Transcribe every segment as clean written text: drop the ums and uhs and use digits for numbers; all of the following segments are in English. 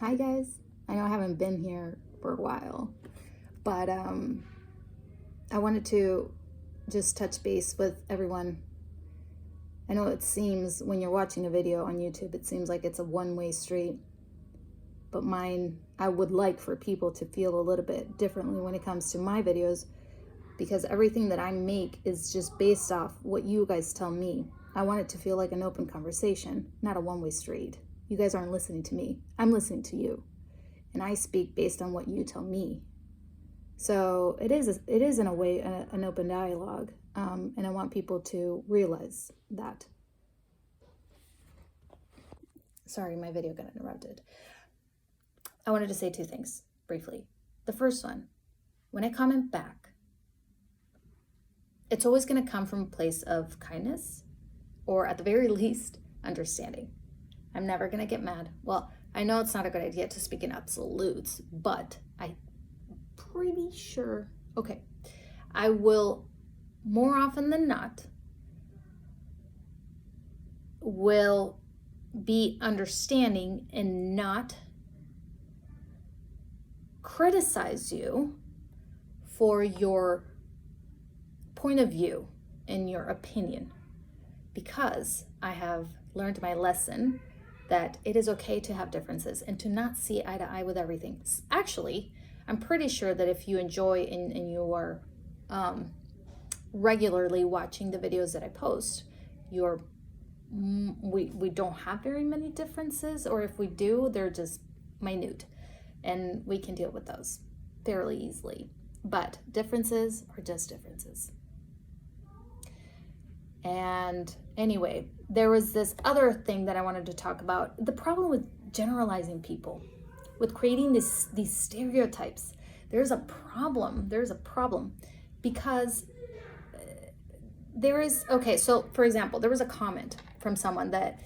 Hi guys. I know I haven't been here for a while, but I wanted to just touch base with everyone. I know it seems when you're watching a video on YouTube, it seems like it's a one-way street, but I would like for people to feel a little bit differently when it comes to my videos, because everything that I make is just based off what you guys tell me. I want it to feel like an open conversation, not a one-way street. You guys aren't listening to me. I'm listening to you. And I speak based on what you tell me. So it is in a way an open dialogue. And I want people to realize that. Sorry, my video got interrupted. I wanted to say two things briefly. The first one, when I comment back, it's always going to come from a place of kindness, or at the very least, understanding. I'm never going to get mad. Well, I know it's not a good idea to speak in absolutes, but I'm pretty sure, okay, I will more often than not will be understanding and not criticize you for your point of view and your opinion, because I have learned my lesson that it is okay to have differences and to not see eye to eye with everything. Actually, I'm pretty sure that if you enjoy and you are regularly watching the videos that I post, we don't have very many differences, or if we do, they're just minute, and we can deal with those fairly easily. But differences are just differences. And anyway, there was this other thing that I wanted to talk about. The problem with generalizing people, with creating these stereotypes. There's a problem because so for example, there was a comment from someone that,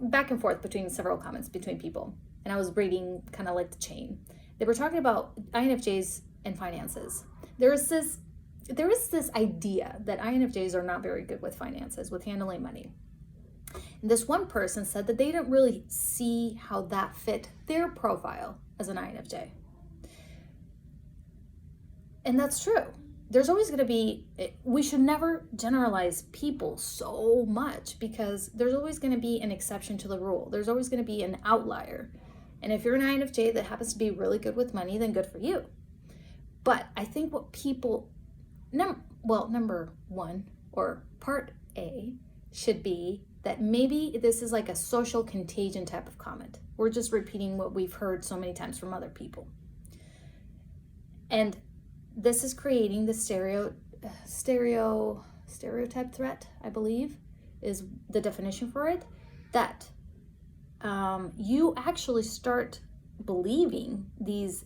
back and forth between several comments between people, and I was reading kind of like the chain. They were talking about INFJs and finances. There is this idea that INFJs are not very good with finances, with handling money. And this one person said that they didn't really see how that fit their profile as an INFJ. And that's true. There's always going to be, we should never generalize people so much, because there's always going to be an exception to the rule. There's always going to be an outlier. And if you're an INFJ that happens to be really good with money, then good for you. But I think what people, number one, or part A, should be that maybe this is like a social contagion type of comment. We're just repeating what we've heard so many times from other people. And this is creating the stereotype threat, I believe, is the definition for it, that you actually start believing these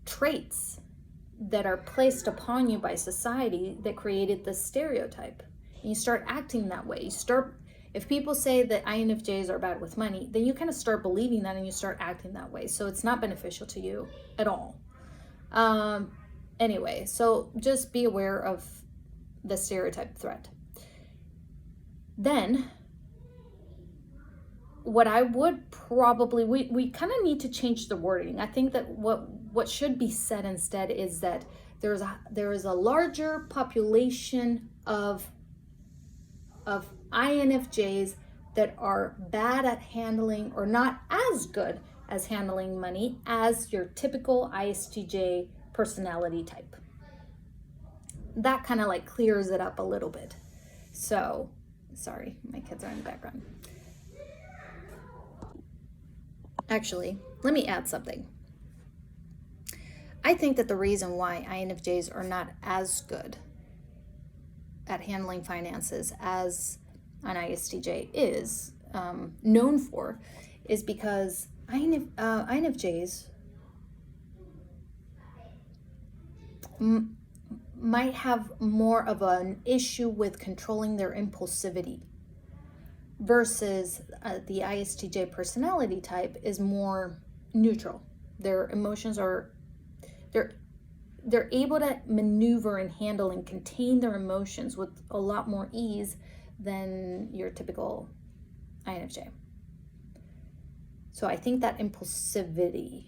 traits that are placed upon you by society that created this stereotype. And you start acting that way. If people say that INFJs are bad with money, then you kind of start believing that and you start acting that way. So it's not beneficial to you at all. Anyway, so just be aware of the stereotype threat. Then, what I would probably, we kind of need to change the wording. I think that what should be said instead is that there is a larger population of INFJs that are bad at handling, or not as good as handling money as your typical ISTJ personality type. That kind of like clears it up a little bit. So, sorry, my kids are in the background. Actually, let me add something. I think that the reason why INFJs are not as good at handling finances as an ISTJ is known for is because INFJs might have more of an issue with controlling their impulsivity, versus the ISTJ personality type is more neutral. Their emotions are, they're able to maneuver and handle and contain their emotions with a lot more ease than your typical INFJ. So I think that impulsivity,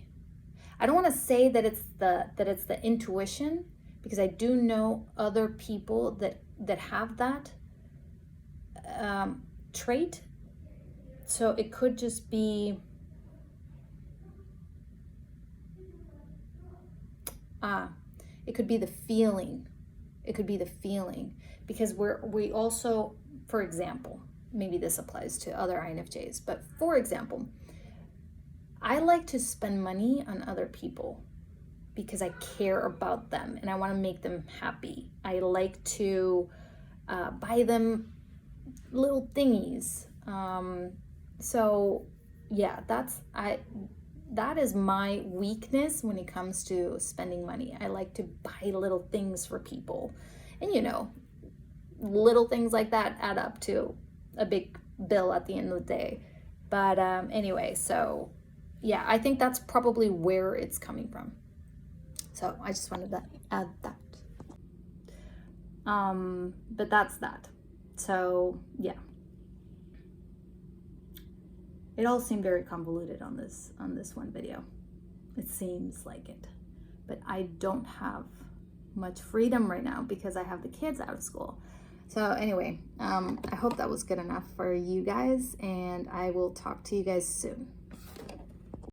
I don't want to say that it's the intuition, because I do know other people that have that trait. So it could just be it could be the feeling. It could be the feeling, because we also, for example, maybe this applies to other INFJs, but for example, I like to spend money on other people because I care about them and I want to make them happy. I like to buy them little thingies. So yeah, that is my weakness when it comes to spending money. I like to buy little things for people. And little things like that add up to a big bill at the end of the day. But anyway, so yeah, I think that's probably where it's coming from. So I just wanted to add that. But that's that. So yeah. It all seemed very convoluted on this one video. It seems like it. But I don't have much freedom right now because I have the kids out of school. So anyway, I hope that was good enough for you guys, and I will talk to you guys soon.